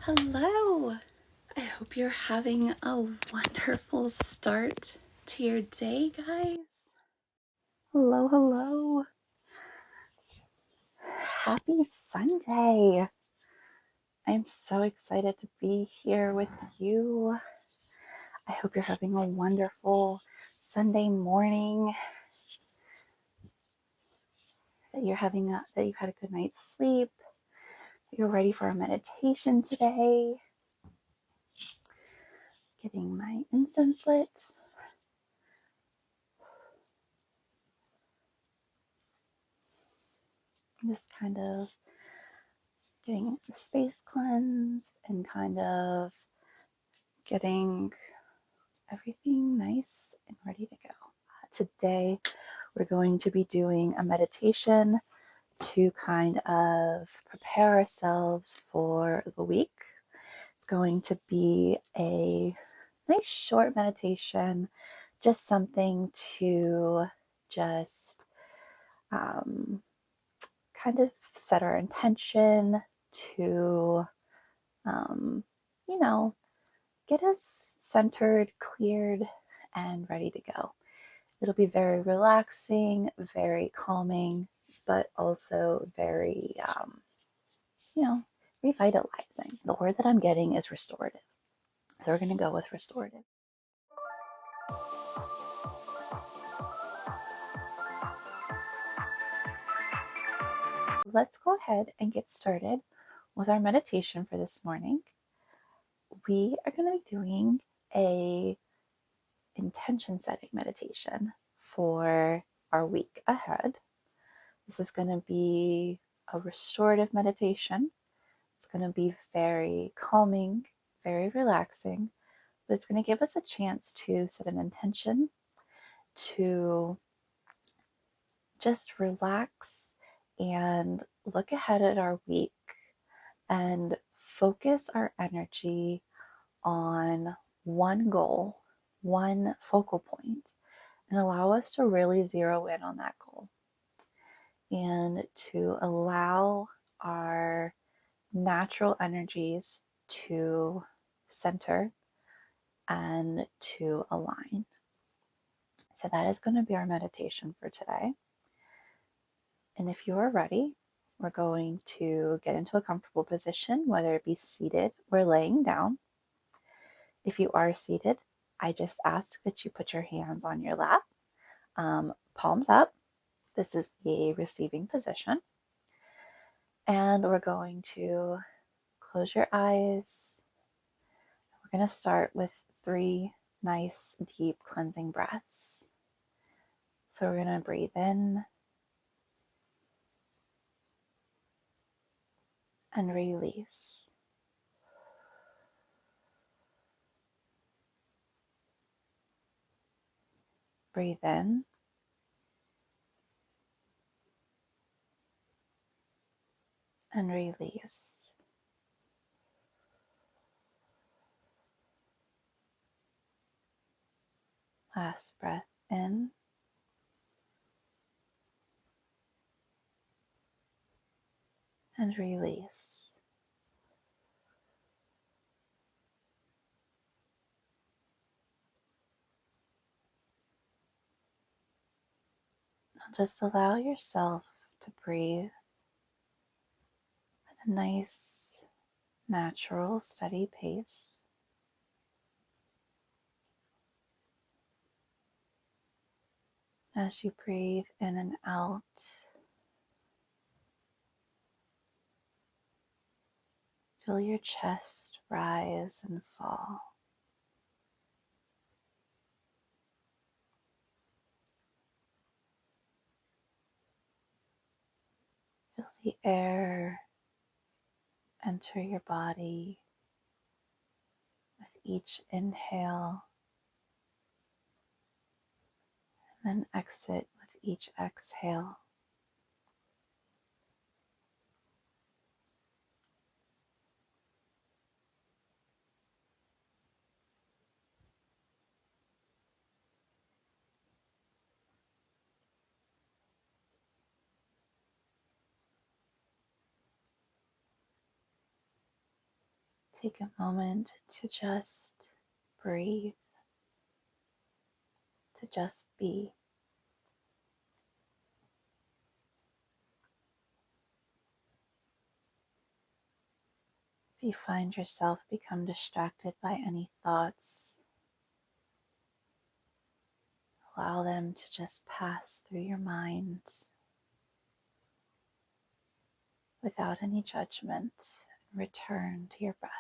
Hello! I hope you're having a wonderful start to your day, guys. Hello, hello. Happy Sunday. I'm so excited to be here with you. I hope you're having a wonderful Sunday morning, that you've had a good night's sleep, that you're ready for a meditation today. Getting my incense lit. Just kind of getting the space cleansed and kind of getting everything nice and ready to go. Today, we're going to be doing a meditation to kind of prepare ourselves for the week. It's going to be a nice short meditation, just something to just kind of set our intention to, you know, get us centered, cleared, and ready to go. It'll be very relaxing, very calming, but also very, revitalizing. The word that I'm getting is restorative. So we're going to go with restorative. Let's go ahead and get started with our meditation for this morning. We are going to be doing a intention setting meditation for our week ahead. This is going to be a restorative meditation. It's going to be very calming, very relaxing, but it's going to give us a chance to set an intention to just relax and look ahead at our week and focus our energy on one goal, one focal point, and allow us to really zero in on that goal and to allow our natural energies to center and to align. So that is going to be our meditation for today. And if you are ready, we're going to get into a comfortable position, whether it be seated or laying down. If you are seated, I just ask that you put your hands on your lap, palms up. This is the receiving position. And we're going to close your eyes. We're going to start with 3 nice, deep cleansing breaths. So we're going to breathe in and release. Breathe in and release. Last breath in and release. Now just allow yourself to breathe at a nice, natural, steady pace. As you breathe in and out, feel your chest rise and fall. Feel the air enter your body with each inhale and then exit with each exhale. take a moment to just breathe, to just be. If you find yourself become distracted by any thoughts, allow them to just pass through your mind without any judgment. Return to your breath,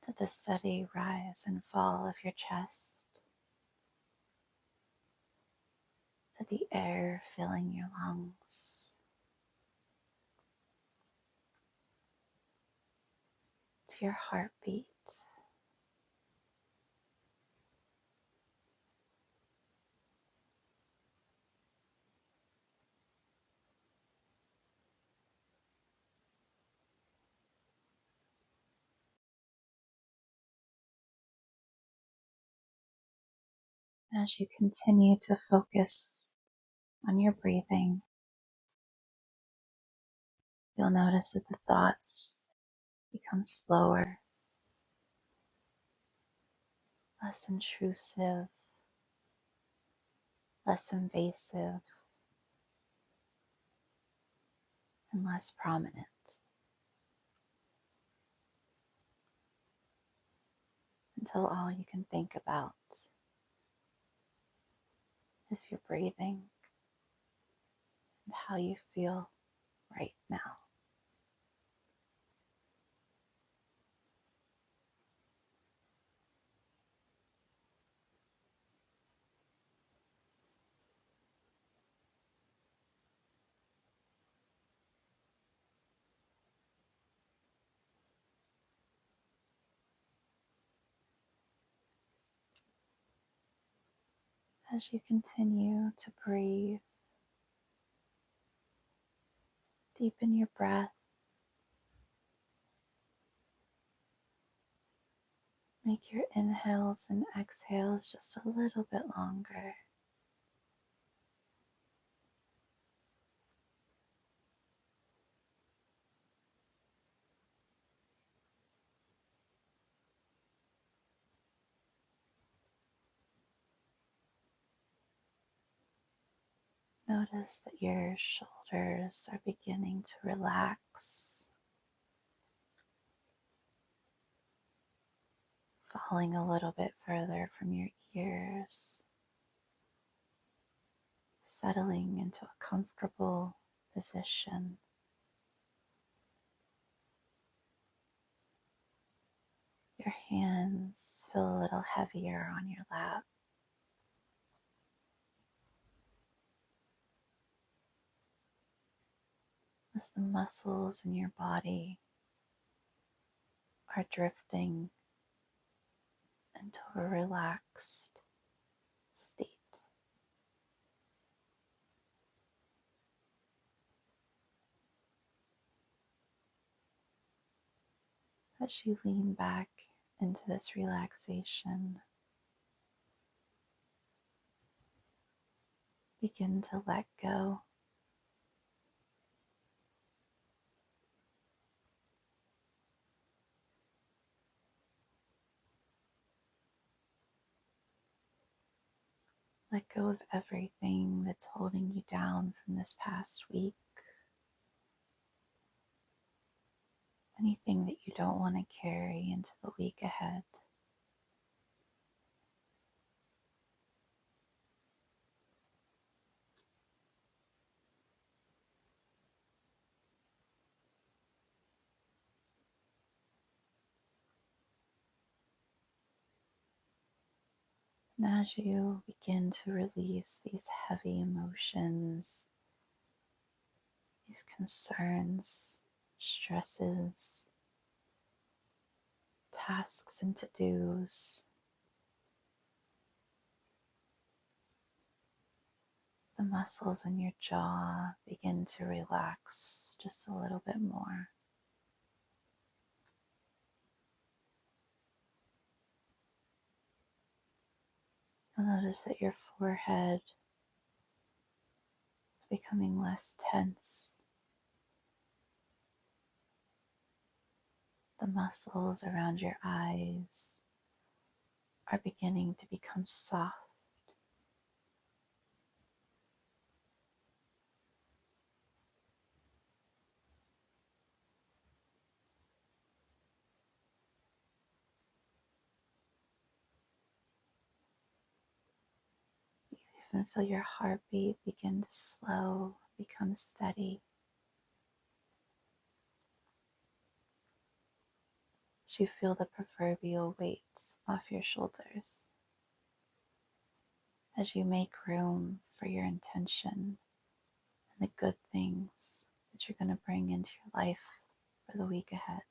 to the steady rise and fall of your chest, to the air filling your lungs, to your heartbeat. As you continue to focus on your breathing, you'll notice that the thoughts become slower, less intrusive, less invasive, and less prominent, until all you can think about is your breathing and how you feel right now. As you continue to breathe, deepen your breath. Make your inhales and exhales just a little bit longer. Notice that your shoulders are beginning to relax, falling a little bit further from your ears, settling into a comfortable position. Your hands feel a little heavier on your lap as the muscles in your body are drifting into a relaxed state. As you lean back into this relaxation, begin to let go. Let go of everything that's holding you down from this past week. Anything that you don't want to carry into the week ahead. And as you begin to release these heavy emotions, these concerns, stresses, tasks, and to-dos, the muscles in your jaw begin to relax just a little bit more. You'll notice that your forehead is becoming less tense. The muscles around your eyes are beginning to become soft. You even feel your heartbeat begin to slow, become steady. As you feel the proverbial weight off your shoulders. As you make room for your intention and the good things that you're going to bring into your life for the week ahead.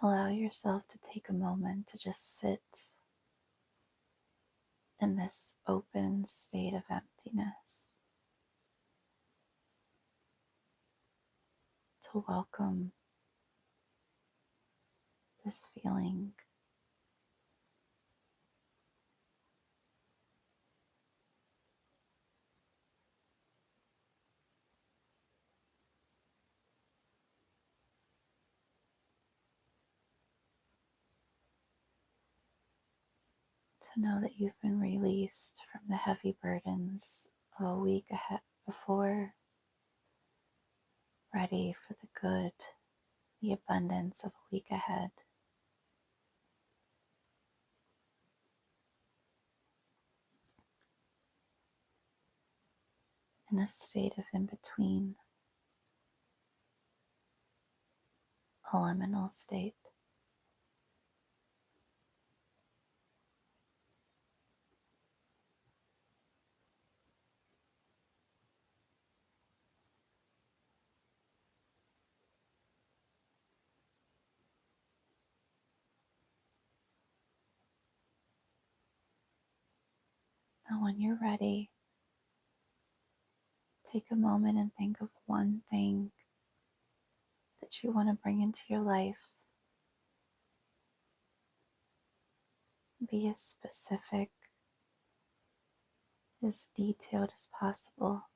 Allow yourself to take a moment to just sit in this open state of emptiness, to welcome this feeling. To know that you've been released from the heavy burdens of a week ahead before, ready for the good, the abundance of a week ahead. In a state of in-between, a liminal state. Now when you're ready, take a moment and think of one thing that you want to bring into your life. Be as specific, as detailed as possible.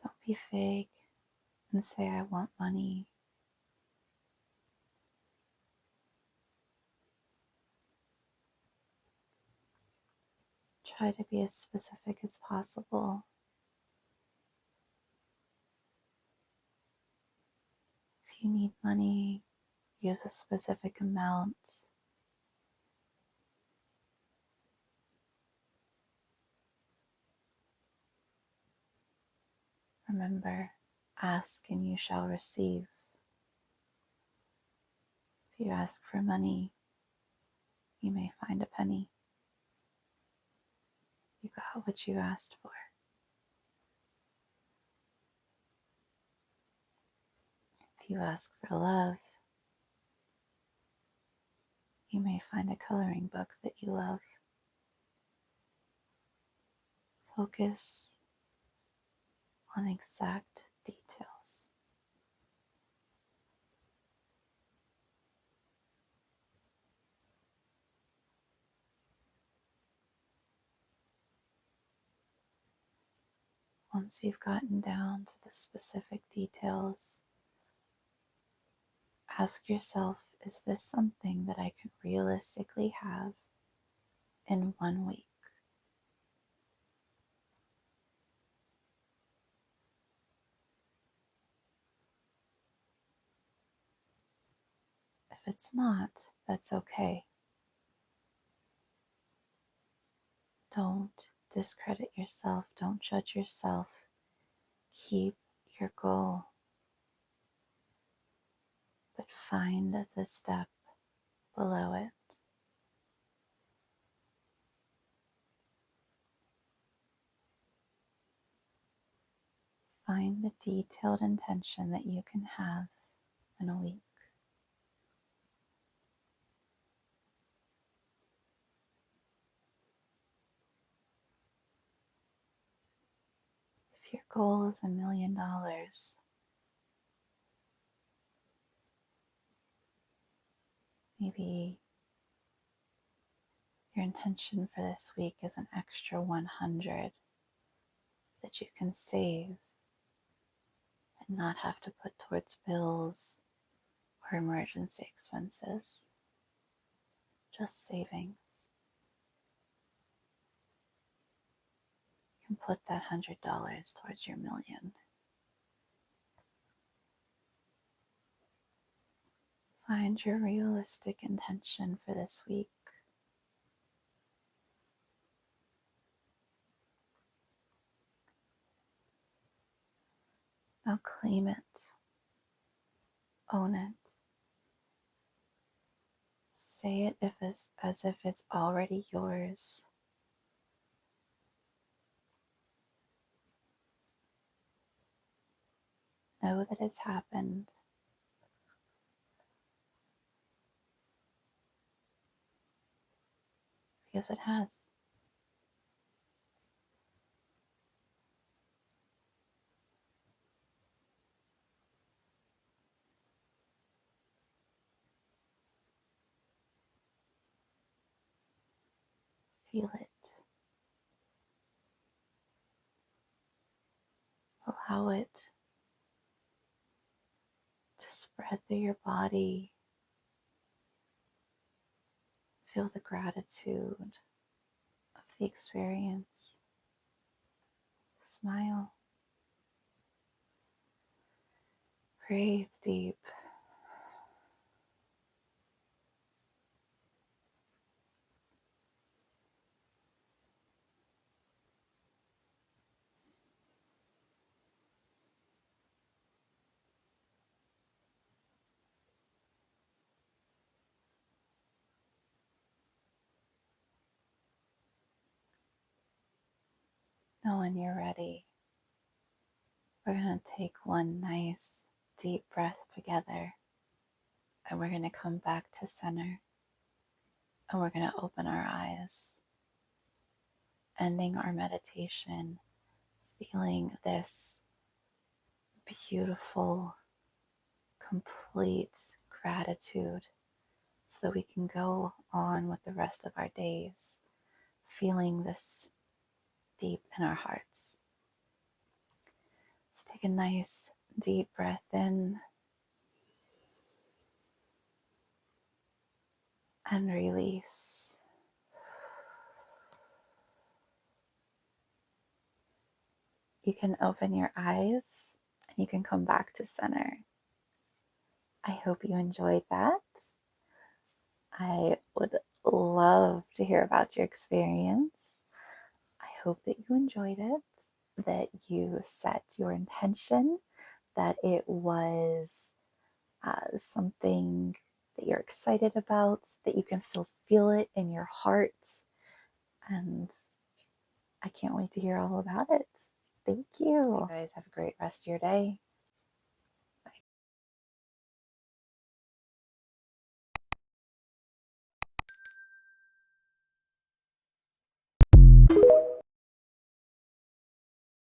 Don't be vague and say, I want money. Try to be as specific as possible. If you need money, use a specific amount. Remember, ask and you shall receive. If you ask for money, you may find a penny. You got what you asked for. If you ask for love, you may find a coloring book that you love. Focus on exact details. Once you've gotten down to the specific details, ask yourself, is this something that I can realistically have in 1 week? If it's not, that's okay. Don't discredit yourself. Don't judge yourself. Keep your goal, but find the step below it. Find the detailed intention that you can have in a week. goal is $1 million. Maybe your intention for this week is an extra 100 that you can save and not have to put towards bills or emergency expenses. Just savings. You can put that $100 towards your million. Find your realistic intention for this week. Now claim it. Own it. Say it as if it's already yours. Know that it's happened. Because it has. Feel it. Allow it to spread through your body. Feel the gratitude of the experience. Smile. Breathe deep. Now when you're ready, we're going to take one nice deep breath together, and we're going to come back to center, and we're going to open our eyes, ending our meditation, feeling this beautiful, complete gratitude so that we can go on with the rest of our days, feeling this deep in our hearts. Let's take a nice deep breath in and release. You can open your eyes and you can come back to center. I hope you enjoyed that. I would love to hear about your experience. I hope that you enjoyed it, that you set your intention, that it was something that you're excited about, that you can still feel it in your heart. And I can't wait to hear all about it. Thank you. You guys have a great rest of your day.